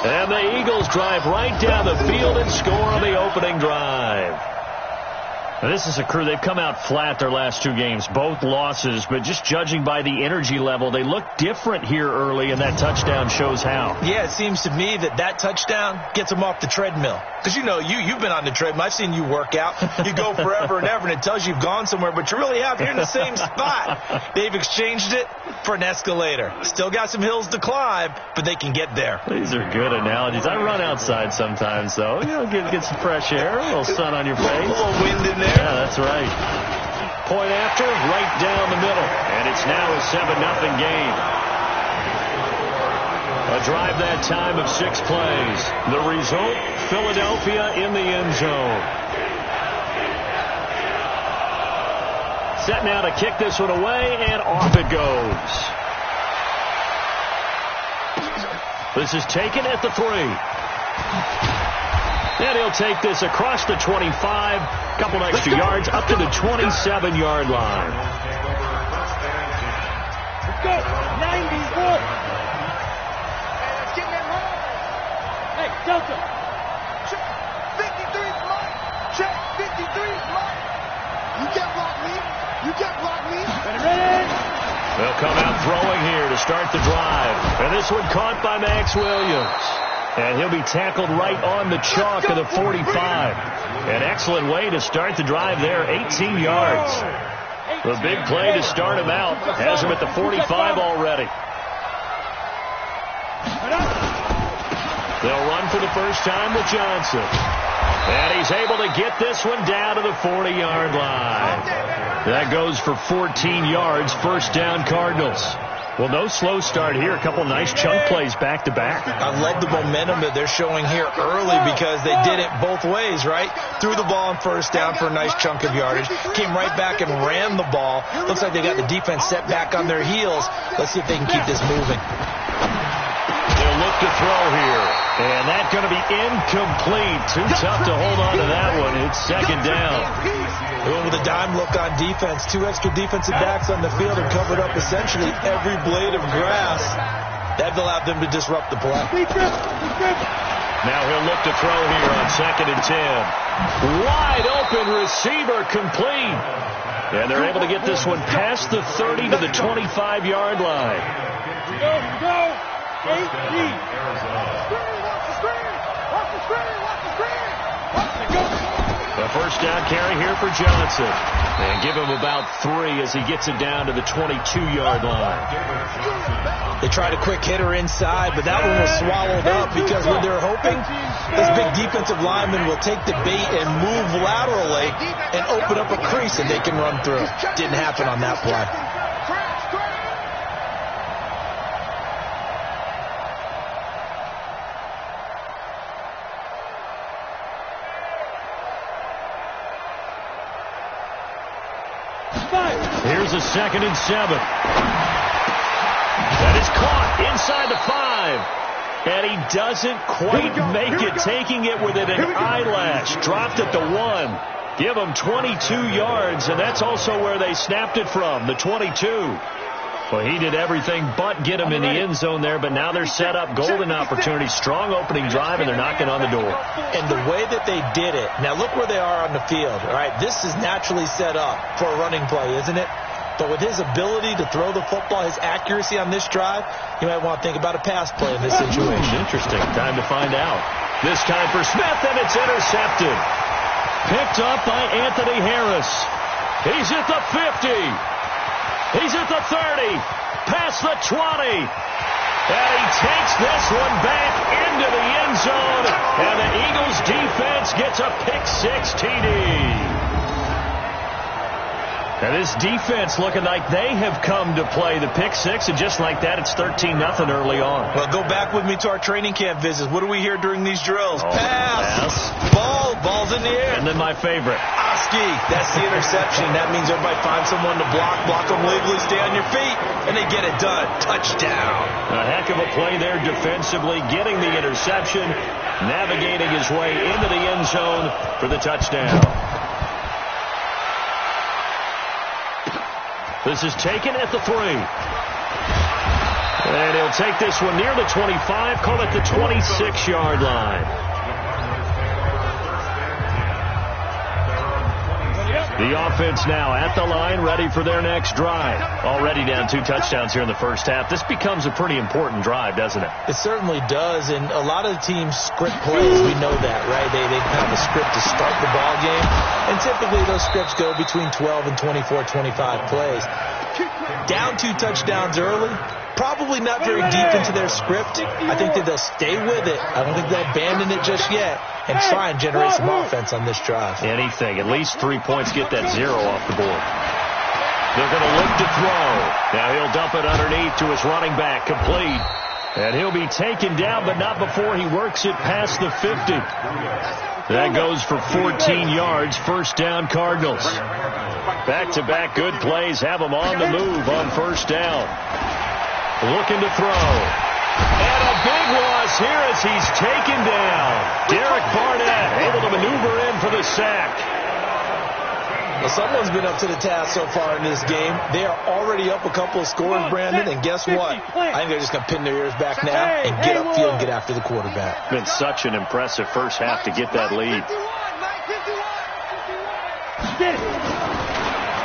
And the Eagles drive right down the field and score on the opening drive. Now, this is a crew. They've come out flat their last two games, both losses, but just judging by the energy level, they look different here early, and that touchdown shows how. Yeah, it seems to me that touchdown gets them off the treadmill. Because, you know, you've been on the treadmill. I've seen you work out. You go forever and ever, and it tells you you've gone somewhere, but you really have. You're in the same spot. They've exchanged it for an escalator. Still got some hills to climb, but they can get there. These are good analogies. I run outside sometimes, though. You know, get some fresh air, a little sun on your face. A little wind in there. Yeah, that's right. Point after, right down the middle. And it's now a 7-0 game. A drive that time of 6 plays. The result, Philadelphia in the end zone. Set now to kick this one away, and off it goes. This is taken at the 3. And he'll take this across the 25, couple extra yards, up to the 27-yard line. Let's go. 94. Hey, Delta. Check. 53 is mine. Check. 53 is mine. You can't block me. You can't block me. Ready. They'll come out throwing here to start the drive. And this one caught by Max Williams. And he'll be tackled right on the chalk of the 45. An excellent way to start the drive there, 18 yards. The big play to start him out has him at the 45 already. They'll run for the first time with Johnson. And he's able to get this one down to the 40-yard line. That goes for 14 yards, first down Cardinals. Well, no slow start here. A couple nice chunk plays back-to-back. I love the momentum that they're showing here early because they did it both ways, right? Threw the ball on first down for a nice chunk of yardage. Came right back and ran the ball. Looks like they got the defense set back on their heels. Let's see if they can keep this moving. They'll look to throw here. And that's going to be incomplete. Too tough to hold on to that one. It's second down. With a dime look on defense, 2 extra defensive backs on the field and covered up essentially every blade of grass. That allowed them to disrupt the play. Now he'll look to throw here on 2nd and 10. Wide open receiver complete. And they're able to get this one past the 30 to the 25-yard line. Here we go. 8 deep. The first down carry here for Johnson. And give him about 3 as he gets it down to the 22-yard line. They tried a quick hitter inside, but that one was swallowed up because when they're hoping this big defensive lineman will take the bait and move laterally and open up a crease and they can run through. Didn't happen on that play. Here's a 2nd and 7. That is caught inside the 5. And he doesn't quite make it, taking it within an eyelash. Dropped at the 1. Give him 22 yards, and that's also where they snapped it from, the 22. Well, he did everything but get him in the end zone there, but now they're set up. Golden opportunity, strong opening drive, and they're knocking on the door. And the way that they did it, now look where they are on the field. All right, this is naturally set up for a running play, isn't it? But with his ability to throw the football, his accuracy on this drive, you might want to think about a pass play in this situation. Interesting. Time to find out. This time for Smith, and it's intercepted. Picked up by Anthony Harris. He's at the 50. He's at the 30. Past the 20. And he takes this one back into the end zone. And the Eagles defense gets a pick-6 TD. And this defense looking like they have come to play the pick-6, and just like that, it's 13-0 early on. Well, go back with me to our training camp visits. What do we hear during these drills? Pass. Ball's in the air. And then my favorite. Oski, that's the interception. That means everybody finds someone to block them legally, stay on your feet, and they get it done. Touchdown. A heck of a play there defensively, getting the interception, navigating his way into the end zone for the touchdown. This is taken at the 3. And he'll take this one near the 25, call it the 26-yard line. The offense now at the line, ready for their next drive. Already down 2 touchdowns here in the first half. This becomes a pretty important drive, doesn't it? It certainly does, and a lot of the teams script plays. We know that, right? They have a script to start the ball game, and typically those scripts go between 12 and 24, 25 plays. Down 2 touchdowns early, probably not very deep into their script. I think that they'll stay with it. I don't think they'll abandon it just yet and try and generate some offense on this drive. Anything. At least 3 points, get that 0 off the board. They're going to look to throw. Now he'll dump it underneath to his running back, complete. And he'll be taken down, but not before he works it past the 50. That goes for 14 yards, first down Cardinals. Back-to-back good plays have them on the move on first down. Looking to throw. And a big loss here as he's taken down. Derek Barnett able to maneuver in for the sack. Well, someone's been up to the task so far in this game. They are already up a couple of scores, Brandon, and guess what? I think they're just going to pin their ears back now and get upfield and get after the quarterback. Been such an impressive first half to get that lead.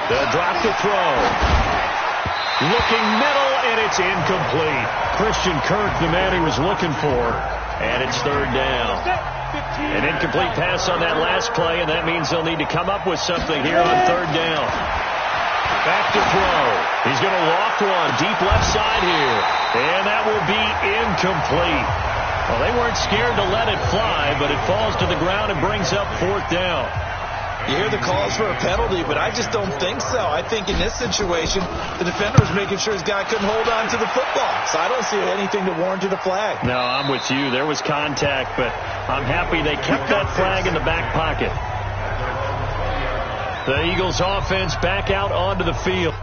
They'll drop the throw. Looking middle, and it's incomplete. Christian Kirk, the man he was looking for, and it's third down. An incomplete pass on that last play, and that means they'll need to come up with something here on third down. Back to throw. He's going to loft one deep left side here, and that will be incomplete. Well, they weren't scared to let it fly, but it falls to the ground and brings up fourth down. You hear the calls for a penalty, but I just don't think so. I think in this situation, the defender was making sure his guy couldn't hold on to the football. So I don't see anything to warrant a flag. No, I'm with you. There was contact, but I'm happy they kept that flag in the back pocket. The Eagles offense back out onto the field.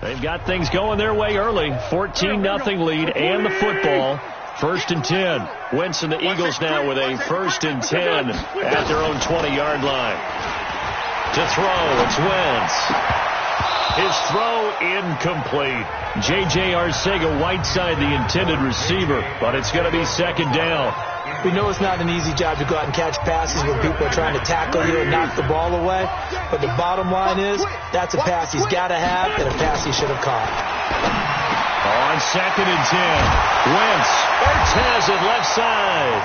They've got things going their way early. 14-0 lead and the football. 1st and 10. Wentz and the Eagles now with a 1st and 10 at their own 20-yard line. To throw, it's Wentz. His throw incomplete. J.J. Arcega-Whiteside, the intended receiver, but it's going to be second down. We know it's not an easy job to go out and catch passes when people are trying to tackle you and knock the ball away. But the bottom line is, that's a pass he's got to have and a pass he should have caught. On 2nd and 10, Wentz, Ertz it left side.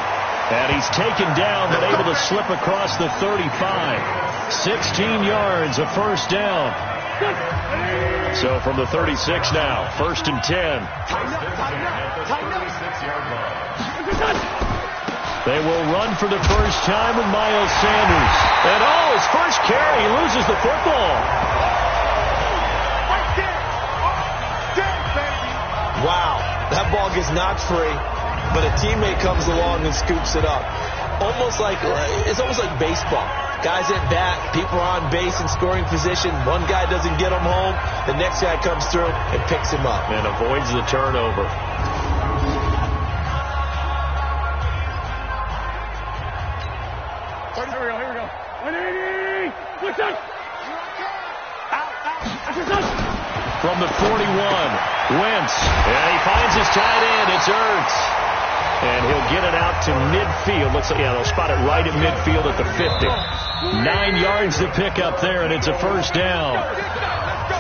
And he's taken down but able to slip across the 35. 16 yards, a first down. So from the 36 now, 1st and 10. They will run for the first time with Miles Sanders. And his first carry, he loses the football. Wow, that ball gets knocked free, but a teammate comes along and scoops it up. It's almost like baseball. Guys at bat, people are on base in scoring position. One guy doesn't get him home. The next guy comes through and picks him up. And avoids the turnover. From the 41, Wentz, and he finds his tight end. It's Ertz, and he'll get it out to midfield. Looks like, they'll spot it right at midfield at the 50. 9 yards to pick up there, and it's a first down.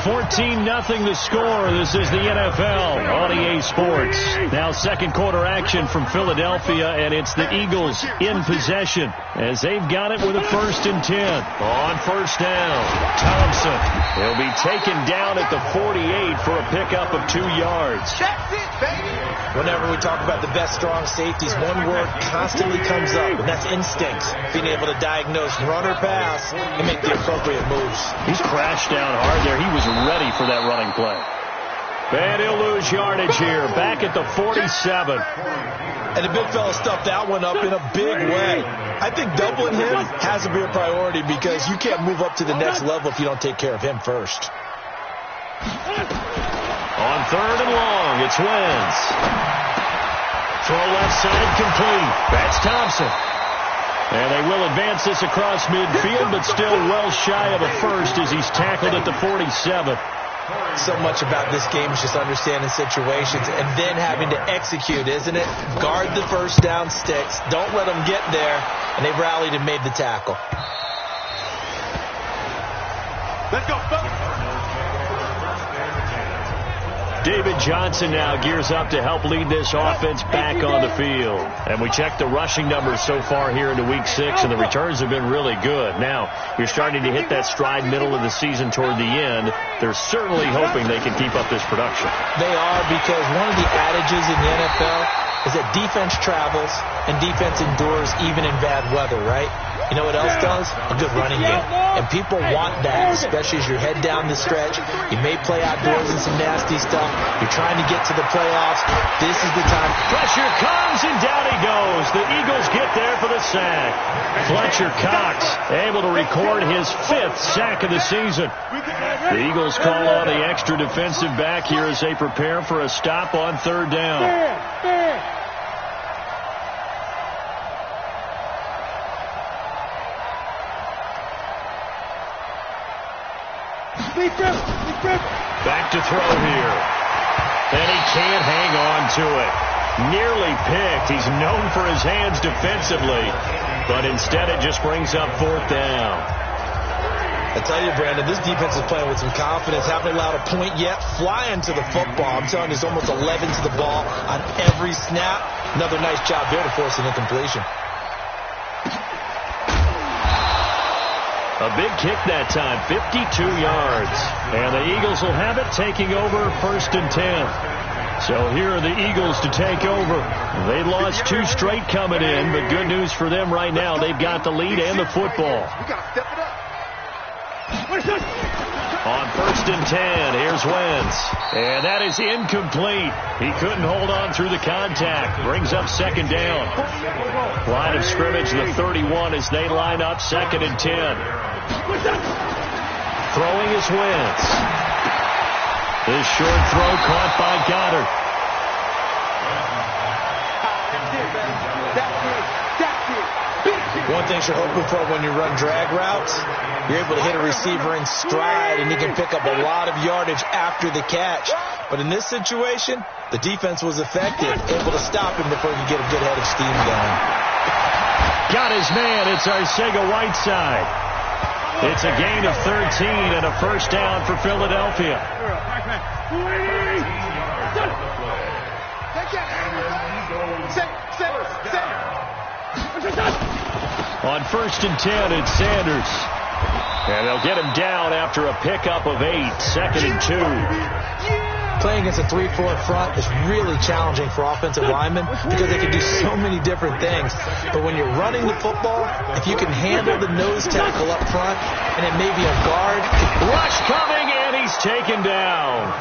14-0 the score. This is the NFL on EA Sports. Now second quarter action from Philadelphia, and it's the Eagles in possession as they've got it with a 1st and 10. On first down, Thompson. He'll be taken down at the 48 for a pickup of 2 yards. That's it, baby. Whenever we talk about the best strong safeties, one word constantly comes up, and that's instinct. Being able to diagnose run or pass and make the appropriate moves. He crashed down hard there. He was ready for that running play. And he'll lose yardage here, back at the 47. And the big fella stuffed that one up in a big way. I think doubling him has to be a priority because you can't move up to the next level if you don't take care of him first. On 3rd and long, it's Wentz. Throw left side complete. That's Thompson. And they will advance this across midfield, but still well shy of a first as he's tackled at the 47. So much about this game is just understanding situations and then having to execute, isn't it? Guard the first down sticks. Don't let them get there. And they rallied and made the tackle. Let's go, fellas. David Johnson now gears up to help lead this offense back on the field. And we checked the rushing numbers so far here into Week 6, and the returns have been really good. Now, you're starting to hit that stride middle of the season toward the end. They're certainly hoping they can keep up this production. They are, because one of the adages in the NFL is that defense travels and defense endures even in bad weather, right? You know what else does? A good running game. And people want that, especially as you head down the stretch. You may play outdoors in some nasty stuff. You're trying to get to the playoffs. This is the time. Pressure comes, and down he goes. The Eagles get there for the sack. Fletcher Cox able to record his 5th sack of the season. The Eagles call on the extra defensive back here as they prepare for a stop on 3rd down. Back to throw here. And he can't hang on to it. Nearly picked. He's known for his hands defensively. But instead it just brings up 4th down. I tell you, Brandon, this defense is playing with some confidence. Haven't allowed a point yet. Flying to the football. I'm telling you, it's almost 11 to the ball on every snap. Another nice job there to force an incompletion. A big kick that time, 52 yards. And the Eagles will have it, taking over 1st and 10. So here are the Eagles to take over. They lost 2 straight coming in, but good news for them right now. They've got the lead and the football. We got to step it up. On 1st and 10, here's Wentz. And that is incomplete. He couldn't hold on through the contact. Brings up 2nd down. Line of scrimmage, the 31 as they line up 2nd and 10. Throwing is Wentz. This short throw caught by Goddard. One thing you're hoping for when you run drag routes, you're able to hit a receiver in stride, and you can pick up a lot of yardage after the catch. But in this situation, the defense was effective, able to stop him before he could get a good head of steam going. Got his man. It's Arcega-Whiteside. It's a gain of 13 and a 1st down for Philadelphia. On 1st and 10, it's Sanders. And they'll get him down after a pickup of 8, 2nd and 2. Playing against a 3-4 front is really challenging for offensive linemen because they can do so many different things. But when you're running the football, if you can handle the nose tackle up front and it may be a guard. Rush coming, and he's taken down.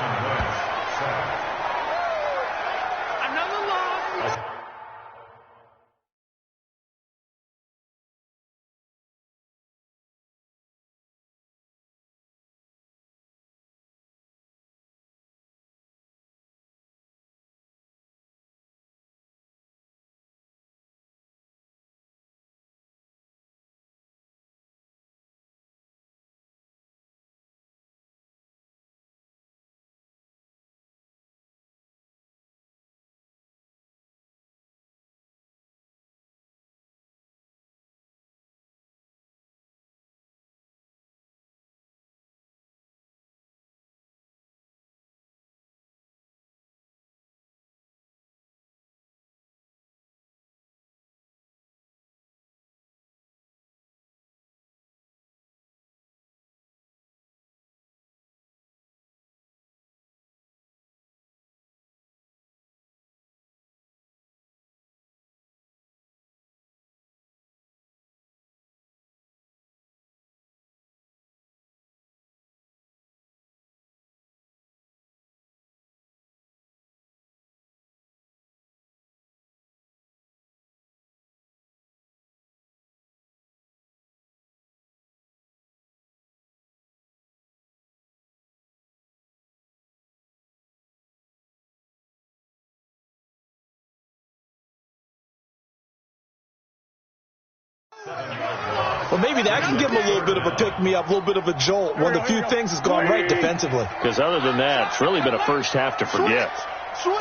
Well, maybe that can give him a little bit of a pick-me-up, a little bit of a jolt. One of the few things that's gone right defensively. Because other than that, it's really been a first half to forget. Switch.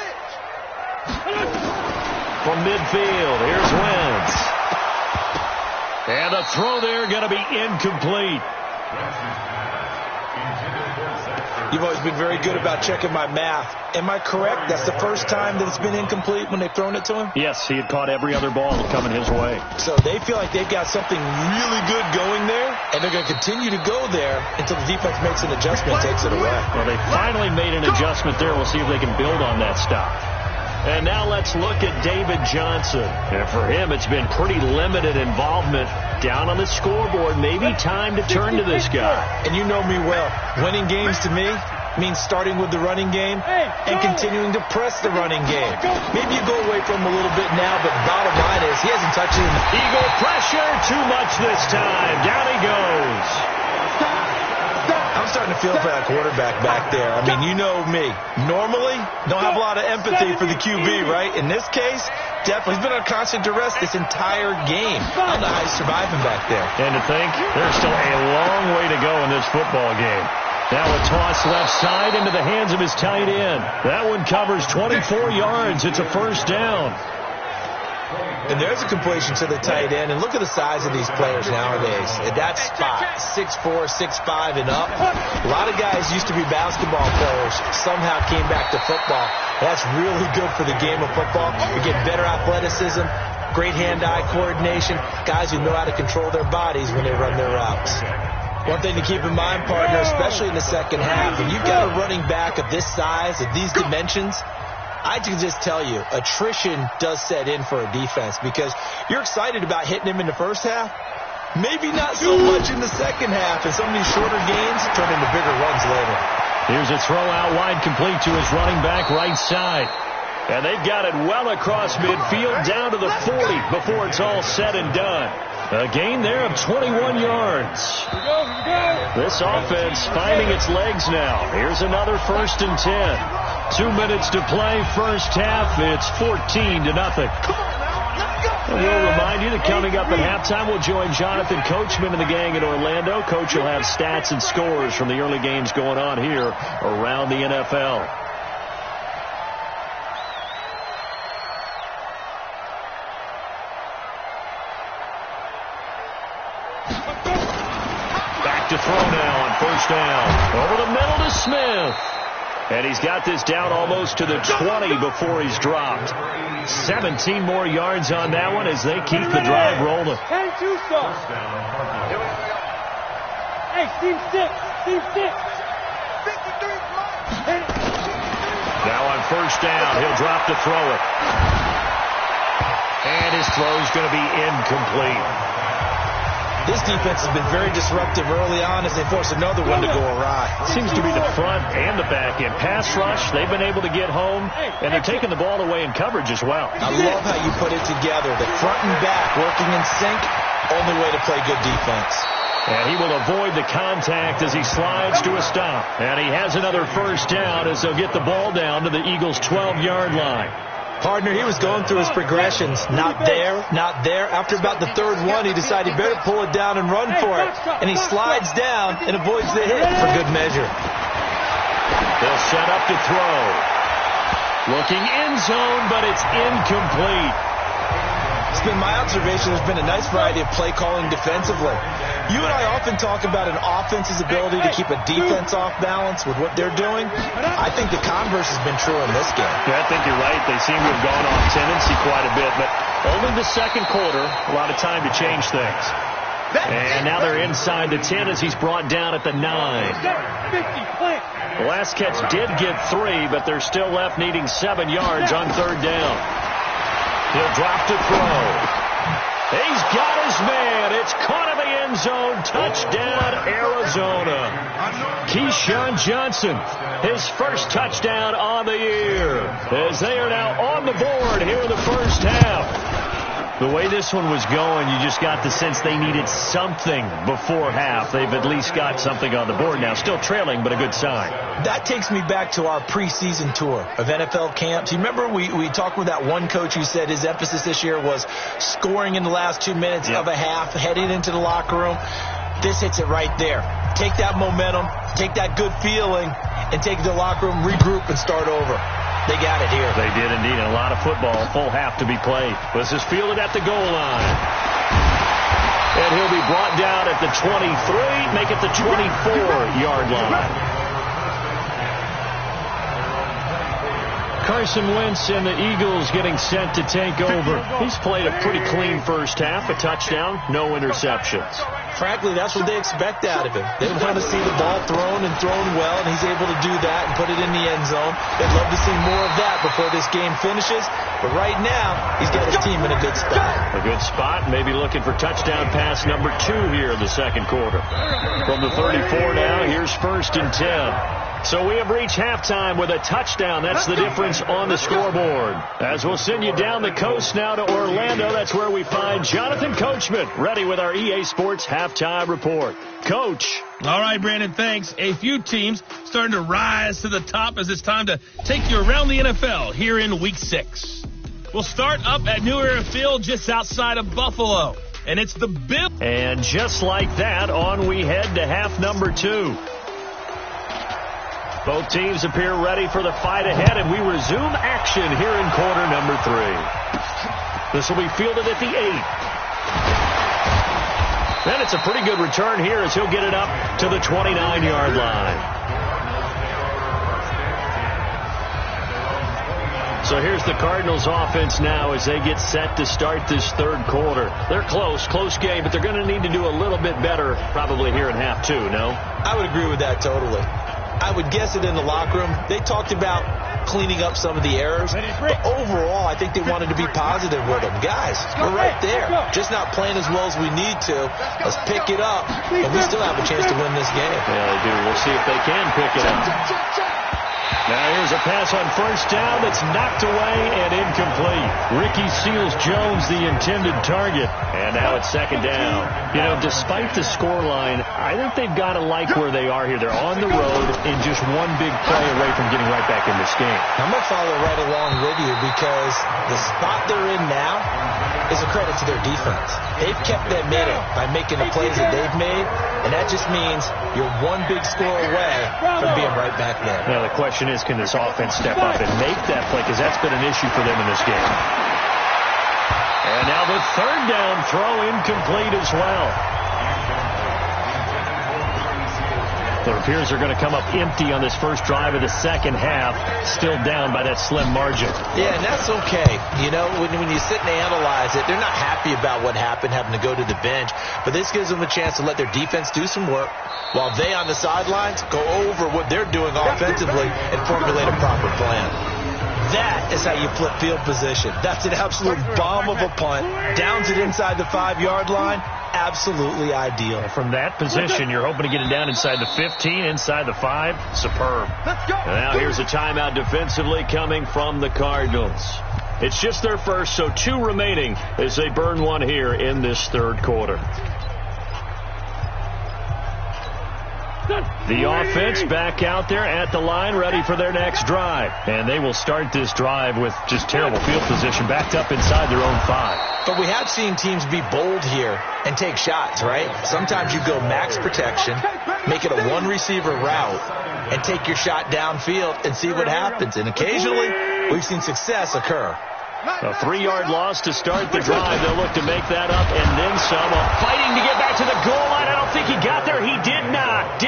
From midfield, here's Wentz. And the throw there going to be incomplete. You've always been very good about checking my math. Am I correct? That's the first time that it's been incomplete when they've thrown it to him? Yes, he had caught every other ball coming his way. So they feel like they've got something really good going there, and they're going to continue to go there until the defense makes an adjustment and takes it away. Well, they finally made an adjustment there. We'll see if they can build on that stop. And now let's look at David Johnson. And for him, it's been pretty limited involvement down on the scoreboard. Maybe time to turn to this guy. And you know me well. Winning games to me means starting with the running game and continuing to press the running game. Maybe you go away from him a little bit now, but bottom line is he hasn't touched it. Eagle pressure, too much this time. Down he goes. I'm starting to feel for that quarterback back there. I mean, you know me. Normally, don't have a lot of empathy for the QB, right? In this case, definitely. He's been on constant duress this entire game. I don't know how he's surviving back there. And to think, there's still a long way to go in this football game. Now a toss left side into the hands of his tight end. That one covers 24 yards. It's a first down. And there's a completion to the tight end. And look at the size of these players nowadays. At that spot, 6'4", 6'5", and up. A lot of guys used to be basketball players, somehow came back to football. That's really good for the game of football. You get better athleticism, great hand-eye coordination, guys who know how to control their bodies when they run their routes. One thing to keep in mind, partner, especially in the second half, when you've got a running back of this size, of these dimensions, I can just tell you, attrition does set in for a defense because you're excited about hitting him in the first half. Maybe not so much in the second half, and some of these shorter gains turn into bigger runs later. Here's a throw out wide complete to his running back right side. And they've got it well across midfield down to the 40 before it's all said and done. A gain there of 21 yards. This offense finding its legs now. Here's another 1st and 10. 2 minutes to play, first half. It's 14-0. And we'll remind you that coming up at halftime, we'll join Jonathan Coachman and the gang in Orlando. Coach will have stats and scores from the early games going on here around the NFL. Back to throw now on first down. Over the middle to Smith. And he's got this down almost to the 20 before he's dropped. 17 more yards on that one as they keep the drive rolling. Hey, team six. 53. Now on first down, he'll drop to throw it. And his throw's going to be incomplete. This defense has been very disruptive early on as they force another one to go awry. Seems to be the front and the back end. Pass rush, they've been able to get home, and they're taking the ball away in coverage as well. I love how you put it together. The front and back working in sync, only way to play good defense. And he will avoid the contact as he slides to a stop. And he has another first down as they'll get the ball down to the Eagles' 12-yard line. Partner, he was going through his progressions. Not there, not there. After about the third one, he decided he better pull it down and run for it. And he slides down and avoids the hit for good measure. They'll set up to throw. Looking end zone, but it's incomplete. It's been my observation there's been a nice variety of play calling defensively. You and I often talk about an offense's ability to keep a defense off balance with what they're doing. I think the converse has been true in this game. Yeah, I think you're right. They seem to have gone off tendency quite a bit, but only the second quarter, a lot of time to change things. And now they're inside the 10 as he's brought down at the 9. The last catch did get 3, but they're still left needing 7 yards on third down. He'll drop to throw. He's got his man. It's caught in the end zone. Touchdown, Arizona. Keyshawn Johnson, his first touchdown on the year, as they are now on the board here in the first half. The way this one was going, you just got the sense they needed something before half. They've at least got something on the board now. Still trailing, but a good sign. That takes me back to our preseason tour of NFL camps. You remember we talked with that one coach who said his emphasis this year was scoring in the last 2 minutes of a half, heading into the locker room. This hits it right there. Take that momentum, take that good feeling, and take it to the locker room, regroup, and start over. They got it here. They did indeed. And a lot of football, full half to be played. This is fielded at the goal line. And he'll be brought down at the 23, make it the 24-yard line. Carson Wentz and the Eagles getting set to take over. He's played a pretty clean first half, a touchdown, no interceptions. Frankly, that's what they expect out of him. They want to see the ball thrown and thrown well, and he's able to do that and put it in the end zone. They'd love to see more of that before this game finishes. But right now, he's got his team in a good spot. A good spot, maybe looking for touchdown pass number 2 here in the second quarter. From the 34 now, here's 1st and 10. So we have reached halftime with a touchdown. That's the difference on the scoreboard. As we'll send you down the coast now to Orlando, that's where we find Jonathan Coachman, ready with our EA Sports halftime report. Coach. All right, Brandon, thanks. A few teams starting to rise to the top as it's time to take you around the NFL here in Week 6. We'll start up at New Era Field just outside of Buffalo, and it's the Bills. And just like that, on we head to half number 2. Both teams appear ready for the fight ahead, and we resume action here in quarter number 3. This will be fielded at the 8. And it's a pretty good return here as he'll get it up to the 29-yard line. So here's the Cardinals offense now as they get set to start this third quarter. They're close game, but they're going to need to do a little bit better probably here in half 2, no? I would agree with that totally. I would guess it in the locker room. They talked about cleaning up some of the errors, but overall, I think they wanted to be positive with them. Guys, we're right there. Just not playing as well as we need to. Let's pick it up, and we still have a chance to win this game. Yeah, they do. We'll see if they can pick it up. Now here's a pass on 1st down that's knocked away and incomplete. Ricky Seals-Jones, the intended target. And now it's 2nd down. You know, despite the scoreline, I think they've got to like where they are here. They're on the road and just one big play away from getting right back in this game. I'm going to follow right along with you because the spot they're in now is a credit to their defense. They've kept them in it by making the plays that they've made, and that just means you're one big score away from being right back there. Now the question is, can this offense step up and make that play? Because that's been an issue for them in this game. And now the 3rd down throw incomplete as well. So it appears they're going to come up empty on this first drive of the second half, still down by that slim margin. Yeah, and that's okay. You know, when you sit and analyze it, they're not happy about what happened, having to go to the bench. But this gives them a chance to let their defense do some work while they on the sidelines go over what they're doing offensively and formulate a proper plan. That is how you flip field position. That's an absolute bomb of a punt. Downs it inside the 5-yard line. Absolutely ideal. From that position, you're hoping to get it down inside the 15, inside the 5. Superb. And now here's a timeout defensively coming from the Cardinals. It's just their first, so 2 remaining as they burn one here in this third quarter. The offense back out there at the line, ready for their next drive. And they will start this drive with just terrible field position, backed up inside their own 5. But we have seen teams be bold here and take shots, right? Sometimes you go max protection, make it a one-receiver route, and take your shot downfield and see what happens. And occasionally, we've seen success occur. A 3-yard loss to start the drive. They'll look to make that up and then some. Fighting to get back to the goal line. I don't think he got there. He did not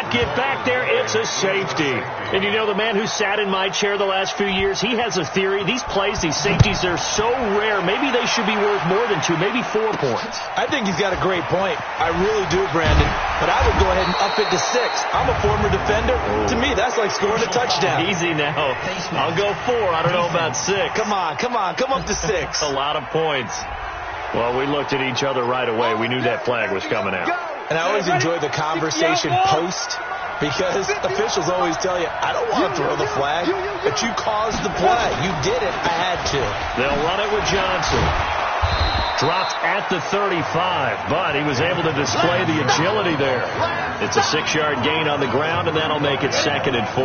get back there. It's a safety. And you know, the man who sat in my chair the last few years, he has a theory. These plays, these safeties, they're so rare. Maybe they should be worth more than 2, maybe 4 points. I think he's got a great point. I really do, Brandon. But I would go ahead and up it to 6. I'm a former defender. To me, that's like scoring a touchdown. Easy now. I'll go 4. I don't know about 6. Come on. Come up to 6. A lot of points. Well, we looked at each other right away. We knew that flag was coming out. And I always enjoy the conversation post because officials always tell you, I don't want to throw the flag, but you caused the play. You did it. I had to. They'll run it with Johnson. Dropped at the 35, but he was able to display the agility there. It's a 6-yard gain on the ground, and that'll make it 2nd and 4.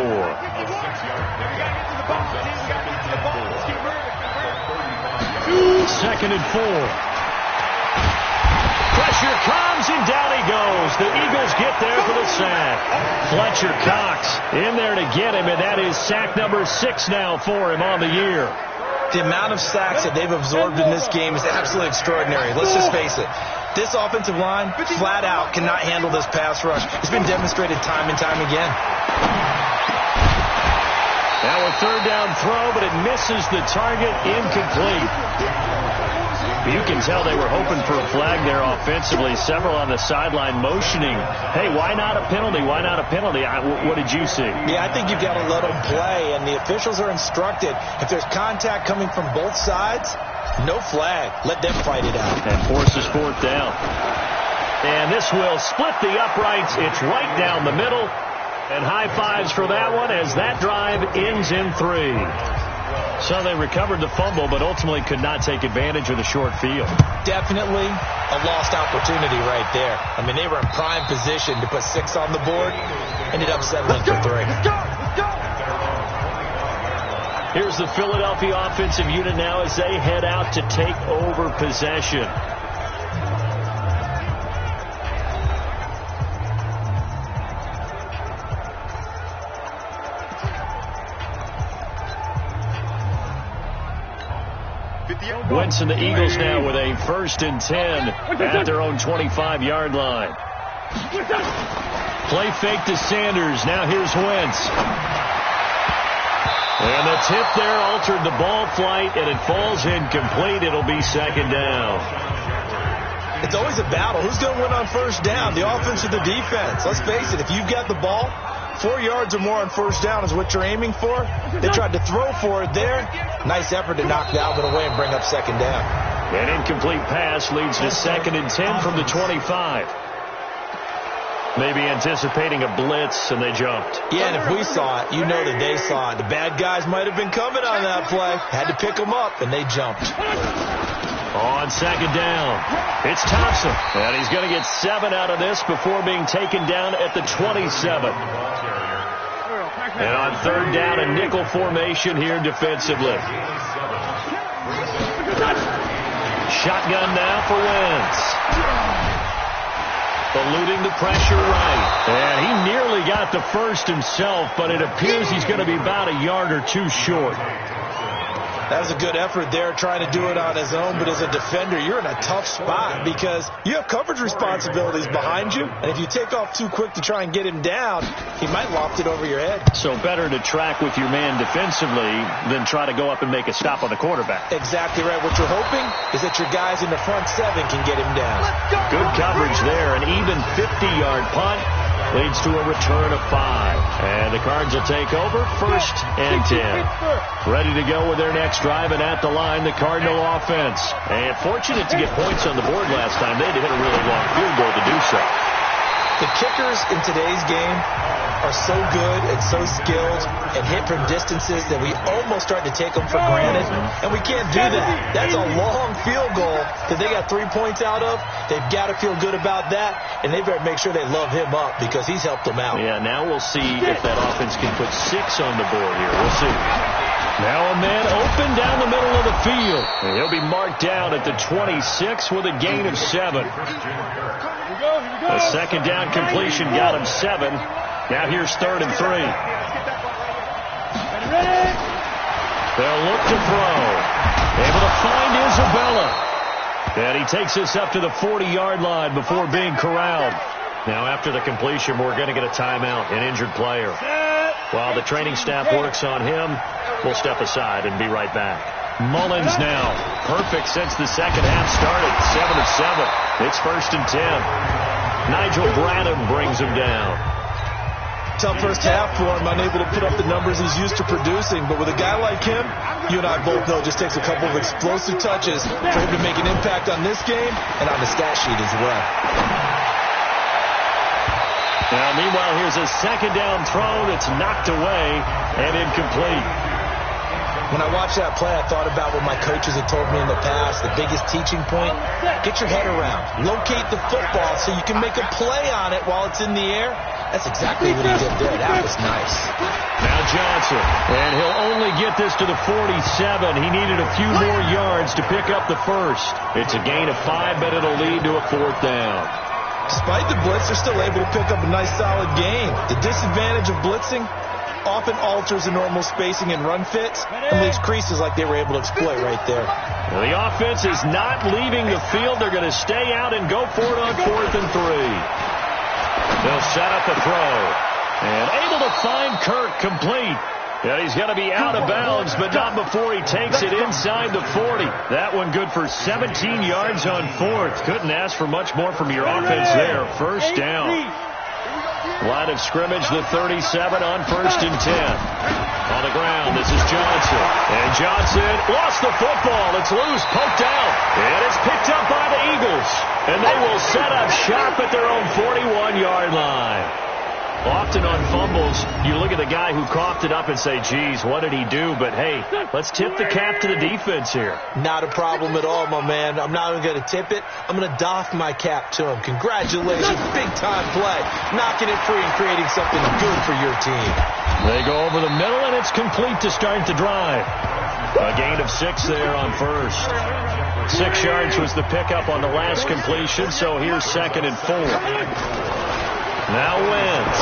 2nd and 4. Pressure comes, and down he goes. The Eagles get there for the sack. Fletcher Cox in there to get him, and that is sack number 6 now for him on the year. The amount of sacks that they've absorbed in this game is absolutely extraordinary. Let's just face it. This offensive line, flat out, cannot handle this pass rush. It's been demonstrated time and time again. Now a 3rd down throw, but it misses the target, incomplete. You can tell they were hoping for a flag there offensively. Several on the sideline motioning, hey, why not a penalty? Why not a penalty? What did you see? Yeah, I think you've got to let them play, and the officials are instructed. If there's contact coming from both sides, no flag. Let them fight it out. And forces 4th down. And this will split the uprights. It's right down the middle. And high fives for that one as that drive ends in 3. So they recovered the fumble, but ultimately could not take advantage of the short field. Definitely a lost opportunity right there. I mean, they were in prime position to put 6 on the board. Ended up settling for 3. Here's the Philadelphia offensive unit now as they head out to take over possession. Wentz and the Eagles now with a 1st and 10 at their own 25-yard line. Play fake to Sanders. Now here's Wentz. And the tip there altered the ball flight, and it falls incomplete. It'll be 2nd down. It's always a battle. Who's going to win on 1st down, the offense or the defense? Let's face it, if you've got the ball, 4 yards or more on 1st down is what you're aiming for. They tried to throw for it there. Nice effort to knock Dalvin away and bring up 2nd down. An incomplete pass leads to 2nd and 10 from the 25. Maybe anticipating a blitz, and they jumped. Yeah, and if we saw it, you know that they saw it. The bad guys might have been coming on that play. Had to pick them up, and they jumped. On 2nd down, it's Thompson. And he's going to get 7 out of this before being taken down at the 27. And on 3rd down, a nickel formation here defensively. Shotgun now for Wentz. Eluding the pressure right. And he nearly got the 1st himself, but it appears he's going to be about a yard or 2 short. That was a good effort there, trying to do it on his own. But as a defender, you're in a tough spot because you have coverage responsibilities behind you. And if you take off too quick to try and get him down, he might loft it over your head. So better to track with your man defensively than try to go up and make a stop on the quarterback. Exactly right. What you're hoping is that your guys in the front 7 can get him down. Good coverage there. An even 50-yard punt leads to a return of 5. And the Cards will take over 1st and 10. Ready to go with their next drive, and at the line, the Cardinal offense. And fortunate to get points on the board last time. They had to hit a really long field goal to do so. The kickers in today's game are so good and so skilled and hit from distances that we almost start to take them for granted, and we can't do that. That's a long field goal that they got 3 points out of. They've got to feel good about that, and they better make sure they love him up because he's helped them out. Yeah, now we'll see if that offense can put 6 on the board here. We'll see. Now a man open down the middle of the field. And he'll be marked down at the 26 with a gain of 7. The 2nd down completion got him 7. Now here's 3rd and 3. They'll look to throw. Able to find Isabella. And he takes us up to the 40-yard line before being corralled. Now after the completion, we're going to get a timeout, an injured player. While the training staff works on him, we'll step aside and be right back. Mullins now. Perfect since the second half started. 7 of 7. It's 1st and 10. Nigel Bradham brings him down. Tough first half for him, unable to put up the numbers he's used to producing. But with a guy like him, you and I both know it just takes a couple of explosive touches for him to make an impact on this game and on the stat sheet as well. Now, meanwhile, here's a 2nd down throw that's knocked away and incomplete. When I watched that play, I thought about what my coaches had told me in the past. The biggest teaching point, get your head around. Locate the football so you can make a play on it while it's in the air. That's exactly what he did there. That was nice. Now Johnson, and he'll only get this to the 47. He needed a few more yards to pick up the first. It's a gain of 5, but it'll lead to a 4th down. Despite the blitz, they're still able to pick up a nice solid gain. The disadvantage of blitzing often alters the normal spacing and run fits and leaves creases like they were able to exploit right there. Well, the offense is not leaving the field. They're going to stay out and go for it on 4th and 3. They'll set up the throw. And able to find Kirk complete. Yeah, he's going to be out of bounds, but not before he takes it inside the 40. That one good for 17 yards on 4th. Couldn't ask for much more from your offense there. First down. Line of scrimmage, the 37 on 1st and 10. On the ground, this is Johnson. And Johnson lost the football. It's loose, poked out. And it's picked up by the Eagles. And they will set up shop at their own 41-yard line. Often on fumbles, you look at the guy who coughed it up and say, geez, what did he do? But, hey, let's tip the cap to the defense here. Not a problem at all, my man. I'm not even going to tip it. I'm going to doff my cap to him. Congratulations. Big-time play. Knocking it free and creating something good for your team. They go over the middle, and it's complete to start the drive. A gain of 6 there on first. 6 yards was the pickup on the last completion, so here's 2nd and 4. Now Wentz.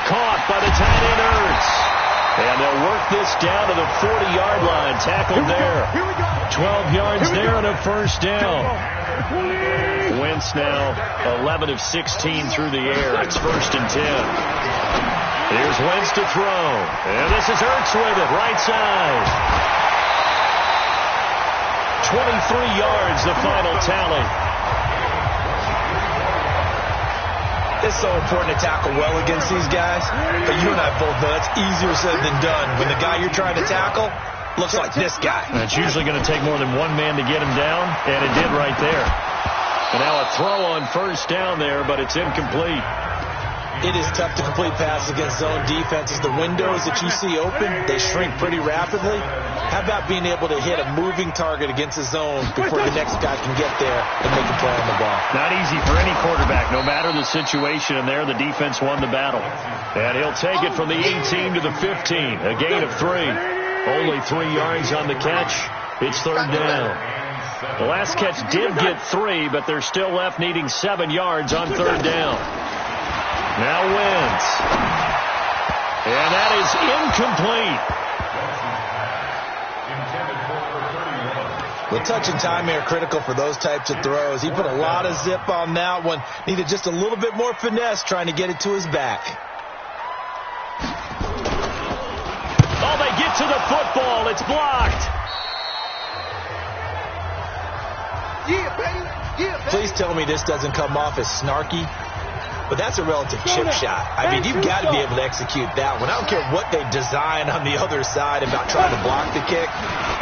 Caught by the tight end Ertz. And they'll work this down to the 40-yard line. Tackled there. 12 yards there and a first down. Wentz now 11 of 16 through the air. It's 1st and 10. Here's Wentz to throw. And this is Ertz with it. Right side. 23 yards the final tally. It's so important to tackle well against these guys, but you and I both know that's easier said than done. When the guy you're trying to tackle looks like this guy. And it's usually going to take more than one man to get him down, and it did right there. And now a throw on first down there, but it's incomplete. It is tough to complete passes against zone defenses. The windows that you see open, they shrink pretty rapidly. How about being able to hit a moving target against the zone before the next guy can get there and make a play on the ball? Not easy for any quarterback, no matter the situation. And there, the defense won the battle. And he'll take it from the 18 to the 15. A gain of 3. Only 3 yards on the catch. It's 3rd down. The last catch did get 3, but they're still left needing 7 yards on 3rd down. Now Wentz. And that is incomplete. The touch and timing are critical for those types of throws. He put a lot of zip on that one. Needed just a little bit more finesse trying to get it to his back. Oh, they get to the football. It's blocked. Yeah, baby. Yeah, baby. Please tell me this doesn't come off as snarky. But that's a relative chip shot. I mean, you've got to be able to execute that one. I don't care what they design on the other side about trying to block the kick.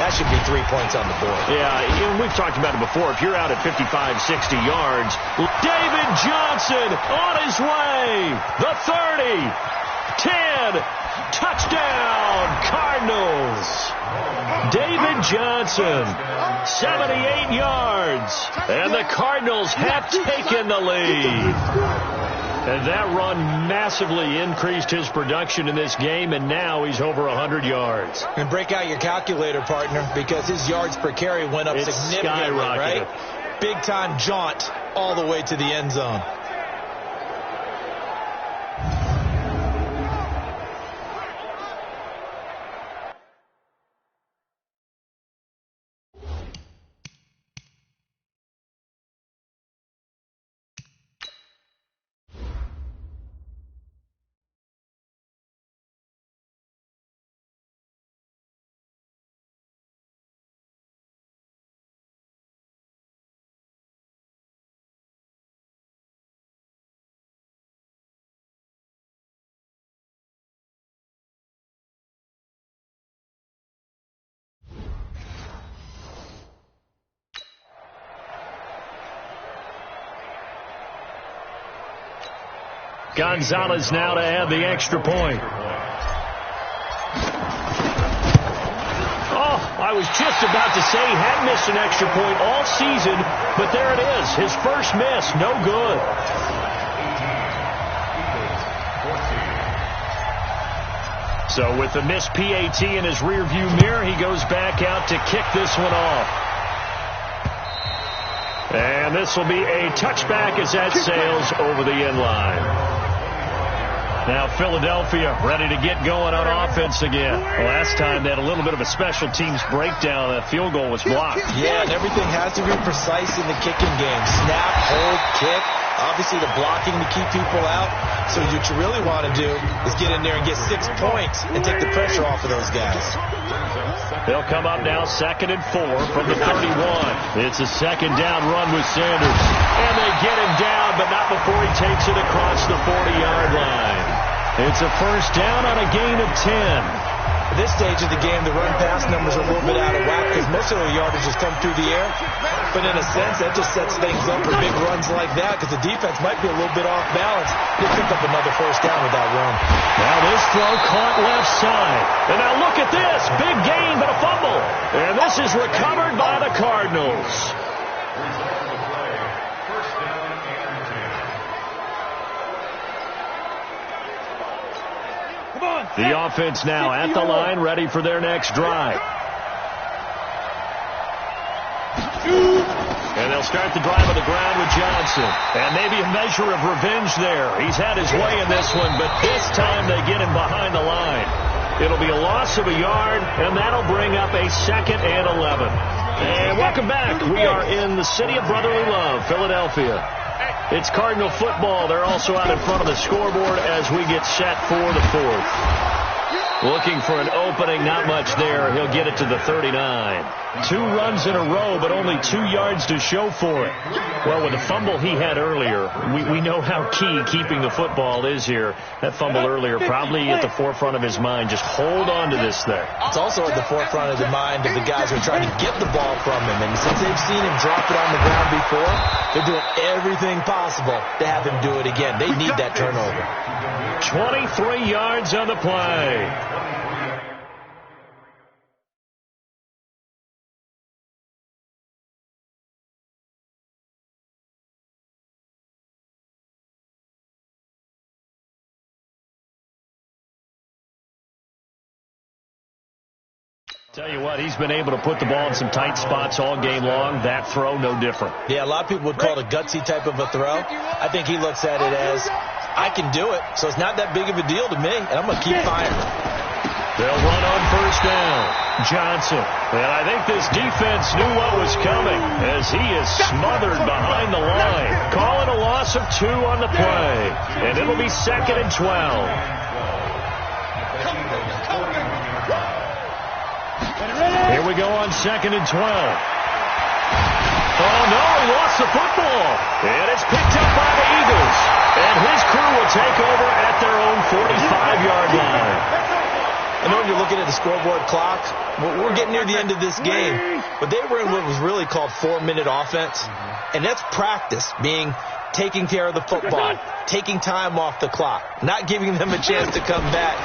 That should be 3 points on the board. Yeah, we've talked about it before. If you're out at 55, 60 yards, David Johnson on his way. The 30, 10, touchdown, Cardinals. David Johnson, 78 yards. And the Cardinals have taken the lead. And that run massively increased his production in this game, and now he's over 100 yards. And break out your calculator, partner, because his yards per carry went up significantly, right? Big-time jaunt all the way to the end zone. Gonzalez now to add the extra point. I was just about to say he had missed an extra point all season, but there it is. His first miss, no good. So with the missed PAT in his rearview mirror, he goes back out to kick this one off. And this will be a touchback as that sails over the end line. Now Philadelphia ready to get going on offense again. Last time they had a little bit of a special teams breakdown. That field goal was blocked. Yeah, and everything has to be precise in the kicking game. Snap, hold, kick. Obviously the blocking to keep people out. So what you really want to do is get in there and get 6 points and take the pressure off of those guys. They'll come up now 2nd and 4 from the 31. It's a second down run with Sanders. And they get him down, but not before he takes it across the 40-yard line. It's a first down on a gain of 10. At this stage of the game, the run-pass numbers are a little bit out of whack because most of the yardage has come through the air. But in a sense, that just sets things up for big runs like that because the defense might be a little bit off balance. They pick up another first down with that run. Now this throw caught left side. And now look at this. Big gain, but a fumble. And this is recovered by the Cardinals. The offense now at the line, ready for their next drive. And they'll start the drive on the ground with Johnson. And maybe a measure of revenge there. He's had his way in this one, but this time they get him behind the line. It'll be a loss of a yard, and that'll bring up a 2nd and 11. And welcome back. We are in the city of brotherly love, Philadelphia. It's Cardinal football. They're also out in front of the scoreboard as we get set for the 4th. Looking for an opening, not much there. He'll get it to the 39. 2 runs in a row, but only 2 yards to show for it. Well, with the fumble he had earlier, we know how key keeping the football is here. That fumble earlier probably at the forefront of his mind. Just hold on to this thing. It's also at the forefront of the mind of the guys who are trying to get the ball from him. And since they've seen him drop it on the ground before, they're doing everything possible to have him do it again. They need that turnover. 23 yards on the play. Tell you what, he's been able to put the ball in some tight spots all game long. That throw, no different. Yeah, a lot of people would call it a gutsy type of a throw. I think he looks at it as, I can do it, so it's not that big of a deal to me, and I'm going to keep firing. They'll run on first down. Johnson. And I think this defense knew what was coming as he is smothered behind the line. Calling a loss of 2 on the play. And it'll be 2nd and 12. Here we go on 2nd and 12. Oh, no, he lost the football. And it's picked up by the Eagles. And his crew will take over at their own 45-yard line. I know you're looking at the scoreboard clock. We're getting near the end of this game. But they were in what was really called 4-minute offense. And that's practice, being taking care of the football, taking time off the clock, not giving them a chance to come back.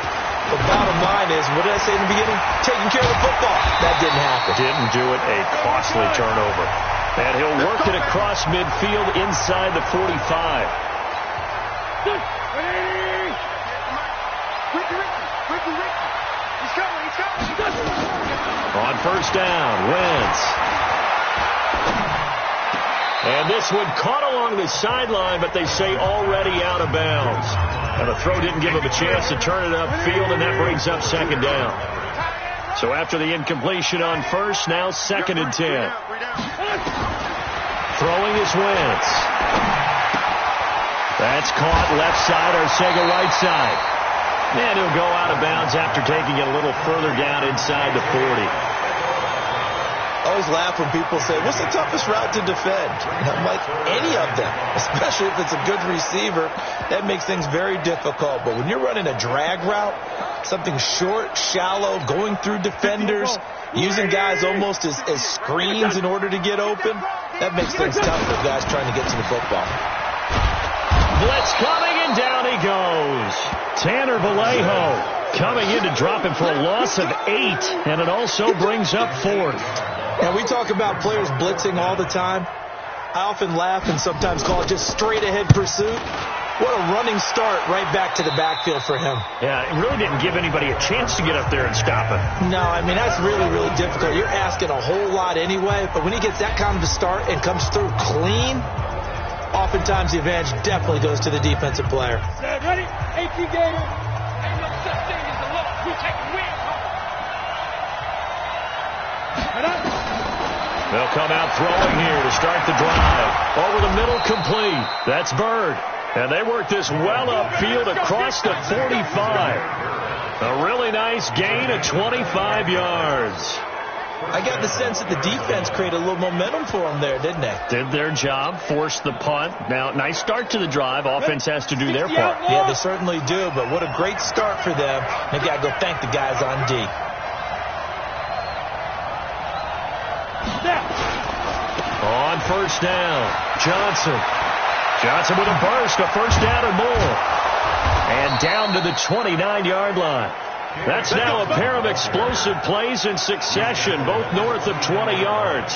The bottom line is, what did I say in the beginning? Taking care of the football. That didn't happen. Didn't do it. A costly turnover. And he'll work it across midfield inside the 45. On first down, Wentz. And this one caught along the sideline, but they say already out of bounds. And the throw didn't give him a chance to turn it upfield, and that brings up 2nd down. So after the incompletion on first, now 2nd and 10. Throwing is Wentz. That's caught left side, Arcega right side. And he'll go out of bounds after taking it a little further down inside the 40. I always laugh when people say, what's the toughest route to defend? And I'm like, any of them, especially if it's a good receiver. That makes things very difficult. But when you're running a drag route, something short, shallow, going through defenders, using guys almost as screens in order to get open, that makes things tough for guys trying to get to the football. Blitz coming, and down he goes. Tanner Vallejo coming in to drop him for a loss of 8, and it also brings up 4th. And we talk about players blitzing all the time. I often laugh and sometimes call it just straight-ahead pursuit. What a running start right back to the backfield for him. Yeah, it really didn't give anybody a chance to get up there and stop him. No, I mean, that's really, really difficult. You're asking a whole lot anyway, but when he gets that kind of a start and comes through clean, oftentimes the advantage definitely goes to the defensive player. Ready? 18 gator. Ain't no such thing as a loss. We take a win. They'll come out throwing here to start the drive. Over the middle, complete. That's Bird. And they work this well upfield across the 45. A really nice gain of 25 yards. I got the sense that the defense created a little momentum for them there, didn't they? Did their job, forced the punt. Now, nice start to the drive. Offense has to do their part. Yeah, they certainly do, but what a great start for them. They've got to go thank the guys on D. On first down, Johnson. Johnson with a burst, a first down or more. And down to the 29-yard line. That's now a pair of explosive plays in succession, both north of 20 yards.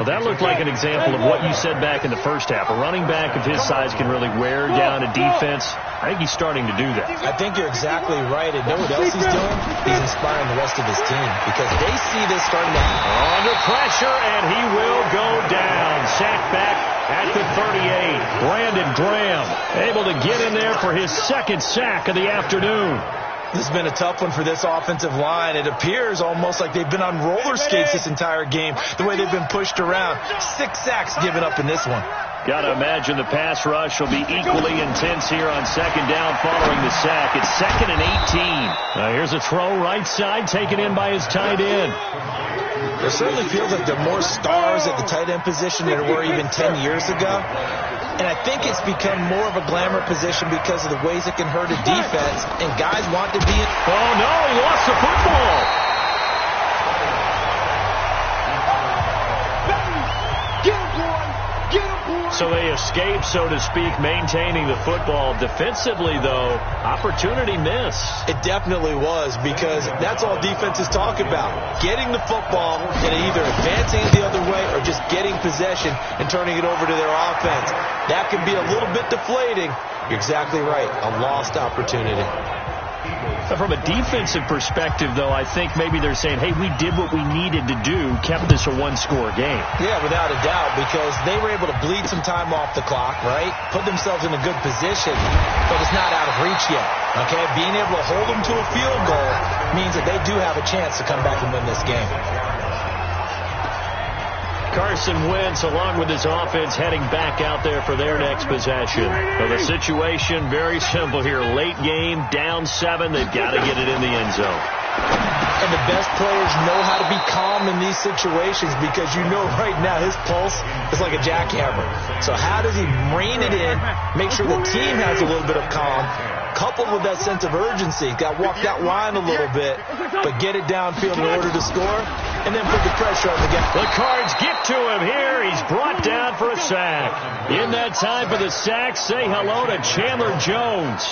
Well, that looked like an example of what you said back in the first half. A running back of his size can really wear down a defense. I think he's starting to do that. I think you're exactly right. And know what else he's doing? He's inspiring the rest of his team because they see this starting to happen. Under pressure, and he will go down. Sacked back at the 38. Brandon Graham able to get in there for his second sack of the afternoon. This has been a tough one for this offensive line. It appears almost like they've been on roller skates this entire game, the way they've been pushed around. 6 sacks given up in this one. Got to imagine the pass rush will be equally intense here on second down following the sack. It's 2nd and 18. Here's a throw right side taken in by his tight end. There certainly feels like there are more stars at the tight end position than there were even 10 years ago. And I think it's become more of a glamour position because of the ways it can hurt a defense. And guys want to be in. Oh, no, he lost the football. So they escape, so to speak, maintaining the football. Defensively, though, opportunity missed. It definitely was, because that's all defenses talk about. Getting the football and either advancing it the other way or just getting possession and turning it over to their offense. That can be a little bit deflating. You're exactly right. A lost opportunity. From a defensive perspective, though, I think maybe they're saying, hey, we did what we needed to do, kept this a one-score game. Yeah, without a doubt, because they were able to bleed some time off the clock, right? Put themselves in a good position, but it's not out of reach yet, okay? Being able to hold them to a field goal means that they do have a chance to come back and win this game. Carson Wentz, along with his offense, heading back out there for their next possession. So the situation, very simple here. Late game, down 7. They've got to get it in the end zone. And the best players know how to be calm in these situations because you know right now his pulse is like a jackhammer. So how does he rein it in, make sure the team has a little bit of calm, coupled with that sense of urgency? Got to walk that line a little bit, but get it downfield in order to score, and then put the pressure on the guy. The Cards get to him here. He's brought down for a sack. In that time for the sack, say hello to Chandler Jones.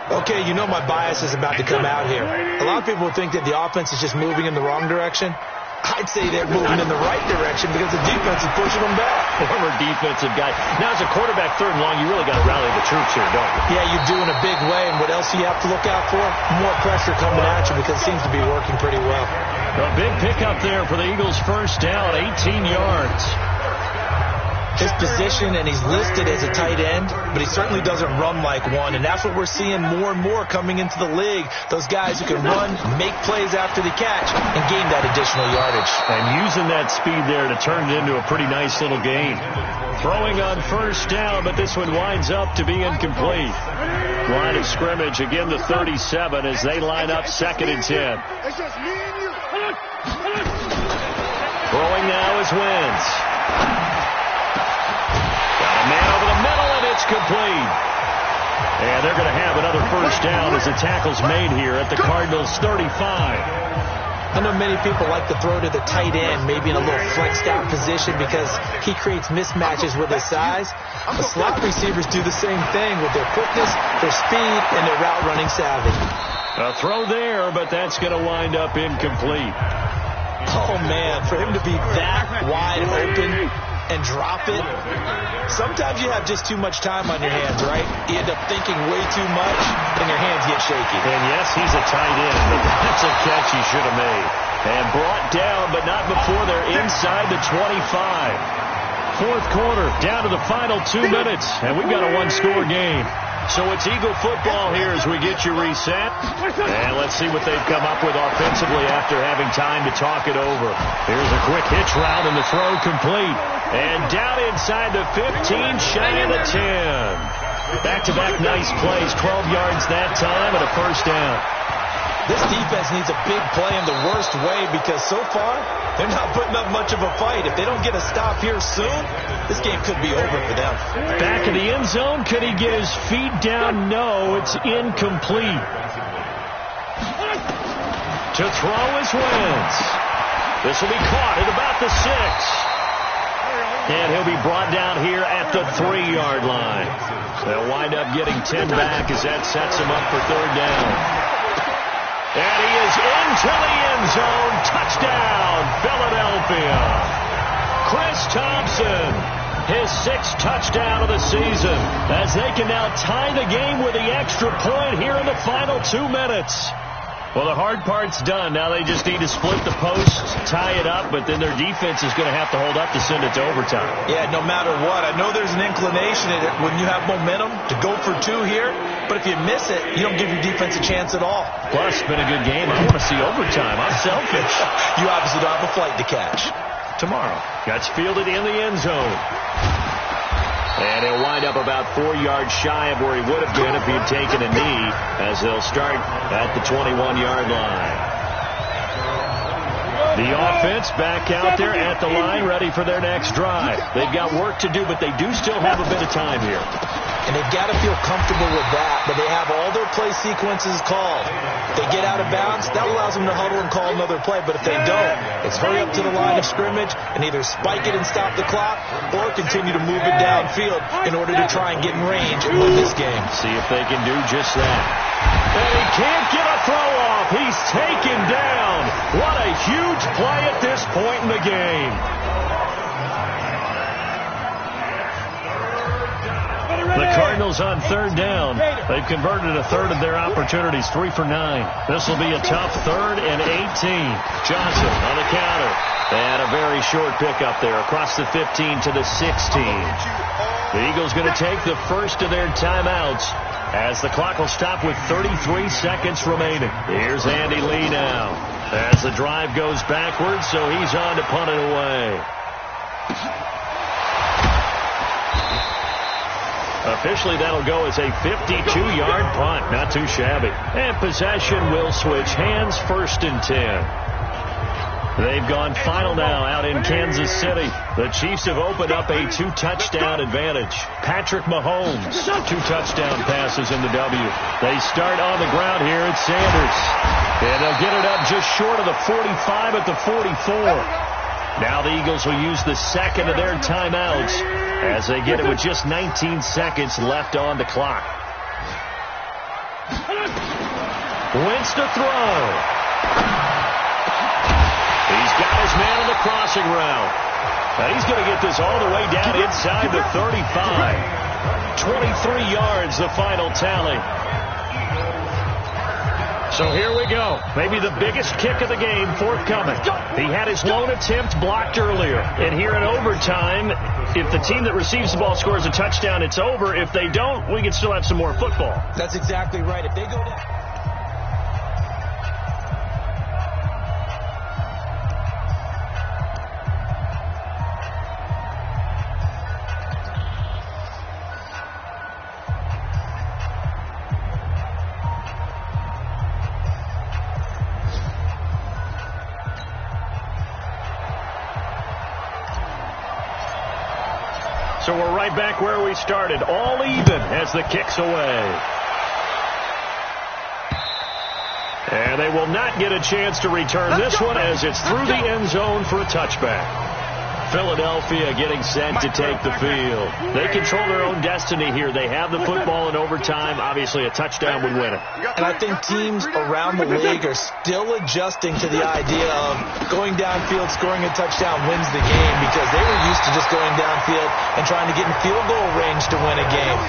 Okay, you know my bias is about to come out here. A lot of people think that the offense is just moving in the wrong direction. I'd say they're moving in the right direction because the defense is pushing them back. Former defensive guy. Now, as a quarterback, 3rd and long, you really got to rally the troops here, don't you? Yeah, you do in a big way. And what else do you have to look out for? More pressure coming at you because it seems to be working pretty well. A big pickup there for the Eagles' first down, 18 yards. His position, and he's listed as a tight end, but he certainly doesn't run like one, and that's what we're seeing more and more coming into the league. Those guys who can run, make plays after the catch, and gain that additional yardage. And using that speed there to turn it into a pretty nice little gain. Throwing on first down, but this one winds up to be incomplete. Line of scrimmage, again the 37 as they line up 2nd and 10. It's just me and you. Throwing now is Wentz. Man over the middle, and it's complete. And they're going to have another first down as the tackle's made here at the Cardinals' 35. I know many people like to throw to the tight end, maybe in a little flexed out position because he creates mismatches with his size. The slot receivers do the same thing with their quickness, their speed, and their route running savvy. A throw there, but that's going to wind up incomplete. Oh, man, for him to be that wide open and drop it. Sometimes you have just too much time on your hands, right? You end up thinking way too much, and your hands get shaky. And yes, he's a tight end, but that's a catch he should have made. And brought down, but not before they're inside the 25. Fourth quarter, down to the final 2 minutes, and we've got a one-score game. So it's Eagle football here as we get you reset. And let's see what they've come up with offensively after having time to talk it over. Here's a quick hitch route and the throw complete. And down inside the 15, shy of the 10. Back-to-back nice plays, 12 yards that time and a first down. This defense needs a big play in the worst way because so far they're not putting up much of a fight. If they don't get a stop here soon, this game could be over for them. Back in the end zone, could he get his feet down? No, it's incomplete. To throw is Wentz. This will be caught at about the 6. And he'll be brought down here at the 3-yard line. They'll wind up getting 10 back as that sets him up for third down. And he is into the end zone. Touchdown, Philadelphia. Chris Thompson, his 6th touchdown of the season, as they can now tie the game with the extra point here in the final 2 minutes. Well, the hard part's done. Now they just need to split the post, tie it up, but then their defense is going to have to hold up to send it to overtime. Yeah, no matter what. I know there's an inclination in it when you have momentum to go for 2 here, but if you miss it, you don't give your defense a chance at all. Plus, it's been a good game. I want to see overtime. I'm selfish. You obviously don't have a flight to catch. Tomorrow, gets fielded in the end zone. And he'll wind up about 4 yards shy of where he would have been if he had taken a knee, as they'll start at the 21-yard line. The offense back out there at the line, ready for their next drive. They've got work to do, but they do still have a bit of time here. And they've got to feel comfortable with that, but they have all their play sequences called. If they get out of bounds, that allows them to huddle and call another play, but if they don't, it's hurry up to the line of scrimmage and either spike it and stop the clock or continue to move it downfield in order to try and get in range and win this game. See if they can do just that. And he can't get a throw off. He's taken down. What a huge play at this point in the game. The Cardinals on third down. They've converted a third of their opportunities, 3 for 9. This will be a tough 3rd and 18. Johnson on the counter. And a very short pickup there across the 15 to the 16. The Eagles going to take the first of their timeouts as the clock will stop with 33 seconds remaining. Here's Andy Lee now as the drive goes backwards, so he's on to punt it away. Officially, that'll go as a 52-yard punt. Not too shabby. And possession will switch hands, 1st and 10. They've gone final now out in Kansas City. The Chiefs have opened up a 2-touchdown advantage. Patrick Mahomes, 2 touchdown passes in the W. They start on the ground here at Sanders. And they'll get it up just short of the 45 at the 44. Now the Eagles will use the second of their timeouts as they get it with just 19 seconds left on the clock. Wentz to throw. He's got his man on the crossing route. Now he's going to get this all the way down inside the 35. 23 yards, the final tally. So here we go. Maybe the biggest kick of the game forthcoming. He had his lone attempt blocked earlier. And here in overtime, if the team that receives the ball scores a touchdown, it's over. If they don't, we can still have some more football. That's exactly right. If they go down. So we're right back where we started, all even as the kick's away. And they will not get a chance to return this one as it's through the end zone for a touchback. Philadelphia getting set to take the field. They control their own destiny here. They have the football in overtime. Obviously, a touchdown would win it. And I think teams around the league are still adjusting to the idea of going downfield, scoring a touchdown wins the game, because they were used to just going downfield and trying to get in field goal range to win a game.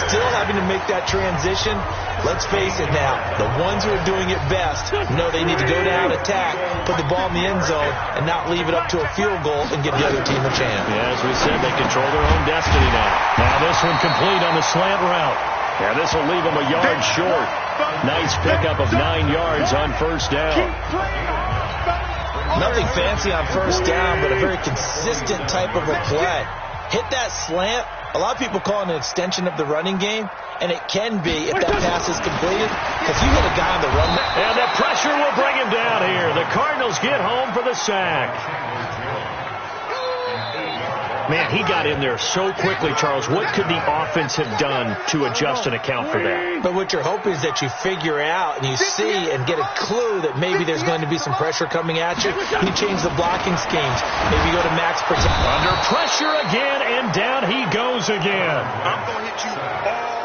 Still having to make that transition. Let's face it now, the ones who are doing it best know they need to go down, attack, put the ball in the end zone, and not leave it up to a field goal and give the other team a chance. Yeah, as we said, they control their own destiny now. Now this one complete on the slant route. Yeah, this will leave them a yard short. Nice pickup of 9 yards on first down. Nothing fancy on first down, but a very consistent type of a play. Hit that slant. A lot of people call it an extension of the running game, and it can be if that pass is completed, because you hit a guy on the run. And the pressure will bring him down here. The Cardinals get home for the sack. Man, he got in there so quickly, Charles. What could the offense have done to adjust and account for that? But what you're hoping is that you figure out and you see and get a clue that maybe there's going to be some pressure coming at you. You change the blocking schemes. Maybe go to max protection. Under pressure again, and down he goes again. I'm going to hit you all.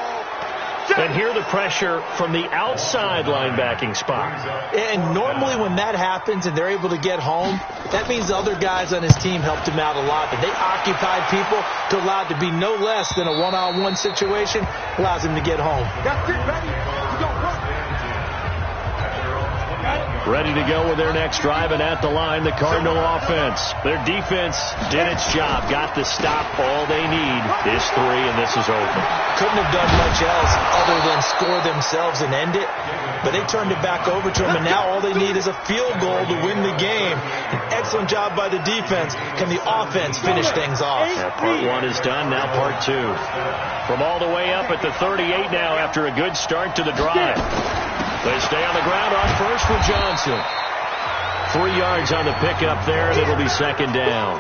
And here the pressure from the outside linebacking spot. And normally when that happens and they're able to get home, that means the other guys on his team helped him out a lot. But they occupied people to allow it to be no less than a one-on-one situation, allows him to get home. That's it, baby. You don't run. Ready to go with their next drive, and at the line, the Cardinal offense. Their defense did its job, got the stop. All they need is 3, and this is over. Couldn't have done much else other than score themselves and end it. But they turned it back over to him, and now all they need is a field goal to win the game. An excellent job by the defense. Can the offense finish things off? Yeah, part 1 is done, now part 2. From all the way up at the 38 now after a good start to the drive. They stay on the ground on first with Johnson. 3 yards on the pickup there, and it'll be second down.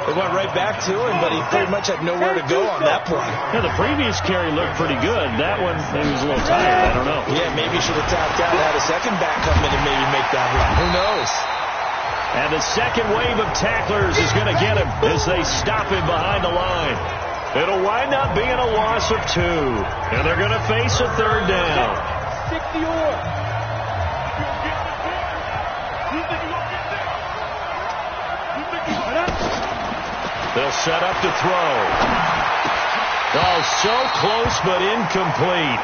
They went right back to him, but he pretty much had nowhere to go on that play. Yeah, the previous carry looked pretty good. That one, maybe he was a little tired. I don't know. Yeah, maybe he should have tapped out, had a second back come in and maybe make that run. Who knows? And the second wave of tacklers is going to get him as they stop him behind the line. It'll wind up being a loss of 2, and they're going to face a third down. 60 or. They'll set up to throw. Oh, so close but incomplete.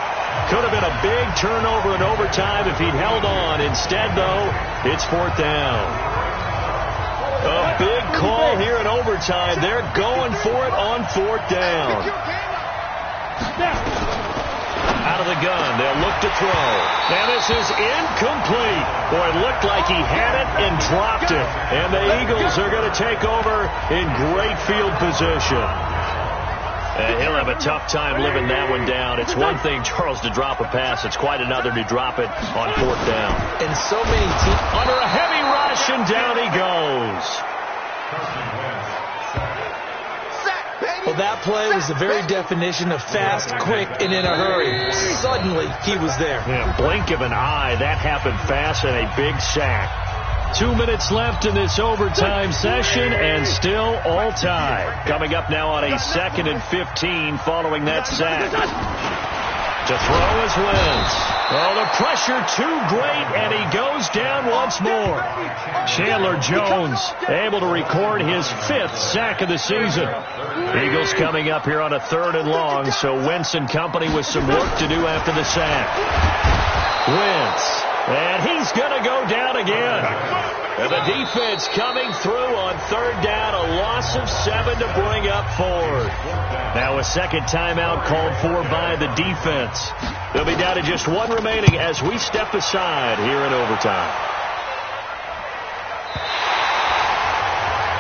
Could have been a big turnover in overtime if he'd held on. Instead, though, it's 4th down. A big call here in overtime. They're going for it on 4th down. Out of the gun, they'll look to throw. And this is incomplete. Boy, it looked like he had it and dropped it. And the Eagles are going to take over in great field position. He'll have a tough time living that one down. It's one thing, Charles, to drop a pass. It's quite another to drop it on 4th down. And so many teams under a heavy rush, and down he goes. Well, that play was the very definition of fast, quick, and in a hurry. Suddenly, he was there. Yeah, blink of an eye. That happened fast, and a big sack. 2 minutes left in this overtime session, and still all tied. Coming up now on a 2nd and 15 following that sack. To throw is Wentz. Oh, the pressure too great, and he goes down once more. Chandler Jones able to record his 5th sack of the season. Eagles coming up here on a 3rd and long, so Wentz and company with some work to do after the sack. Wentz, and he's going to go down again. And the defense coming through on 3rd down, a loss of 7 to bring up 4th. Now a second timeout called for by the defense. They'll be down to just 1 remaining as we step aside here in overtime.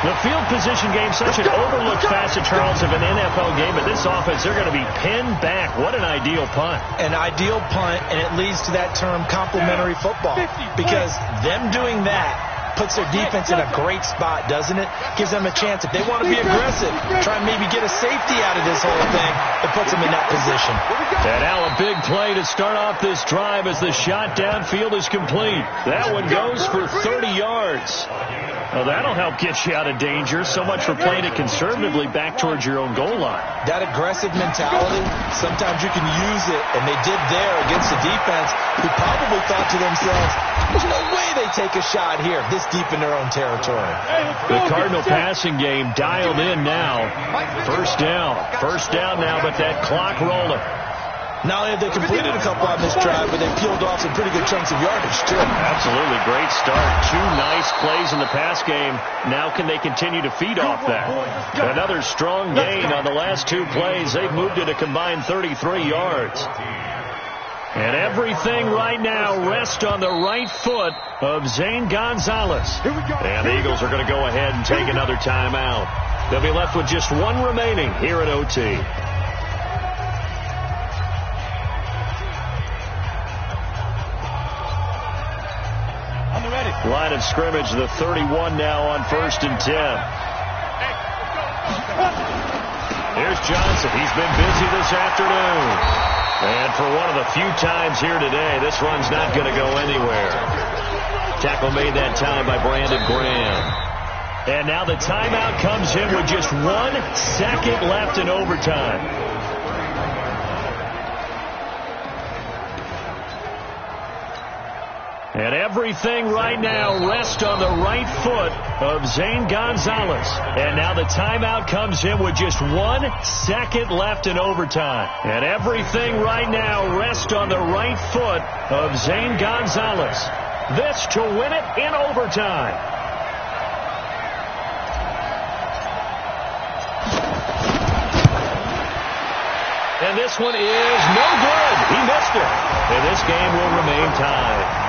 The field position game, such an overlooked facet, Charles, of an NFL game, but this offense, they're going to be pinned back. What an ideal punt. An ideal punt, and it leads to that term complementary football. Because them doing that puts their defense in a great spot, doesn't it? Gives them a chance. If they want to be aggressive, try and maybe get a safety out of this whole thing, it puts them in that position. And now a big play to start off this drive as the shot downfield is complete. That one goes for 30 yards. Well, that'll help get you out of danger. So much for playing it conservatively back towards your own goal line. That aggressive mentality, sometimes you can use it, and they did there against the defense who probably thought to themselves, there's no way they take a shot here this deep in their own territory. The Cardinal passing game dialed in now. First down now, but that clock rolling. Not only have they completed a couple on this drive, but they peeled off some pretty good chunks of yardage, too. Absolutely. Great start. 2 nice plays in the pass game. Now can they continue to feed off that? Another strong gain on the last 2 plays. They've moved it a combined 33 yards. And everything right now rests on the right foot of Zane Gonzalez. And the Eagles are going to go ahead and take another timeout. They'll be left with just 1 remaining here at OT. Line of scrimmage, the 31 now on 1st and 10. Here's Johnson. He's been busy this afternoon. And for one of the few times here today, this run's not going to go anywhere. Tackle made that time by Brandon Graham. And now the timeout comes in with just 1 second left in overtime. And everything right now rests on the right foot of Zane Gonzalez. And now the timeout comes in with just 1 second left in overtime. And everything right now rests on the right foot of Zane Gonzalez. This to win it in overtime. And this one is no good. He missed it. And this game will remain tied.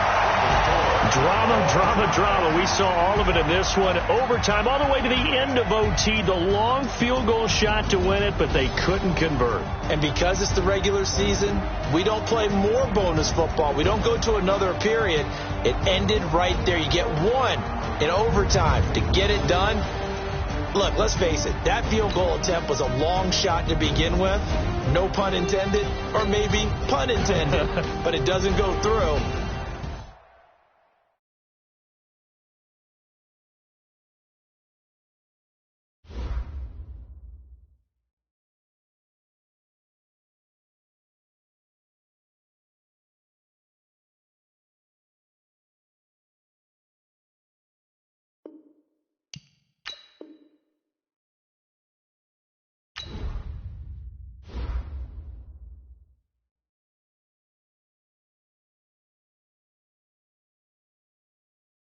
Drama. We saw all of it in this one. Overtime, all the way to the end of OT. The long field goal shot to win it, but they couldn't convert. And because it's the regular season, we don't play more bonus football. We don't go to another period. It ended right there. You get 1 in overtime to get it done. Look, let's face it. That field goal attempt was a long shot to begin with. No pun intended, or maybe pun intended. But it doesn't go through.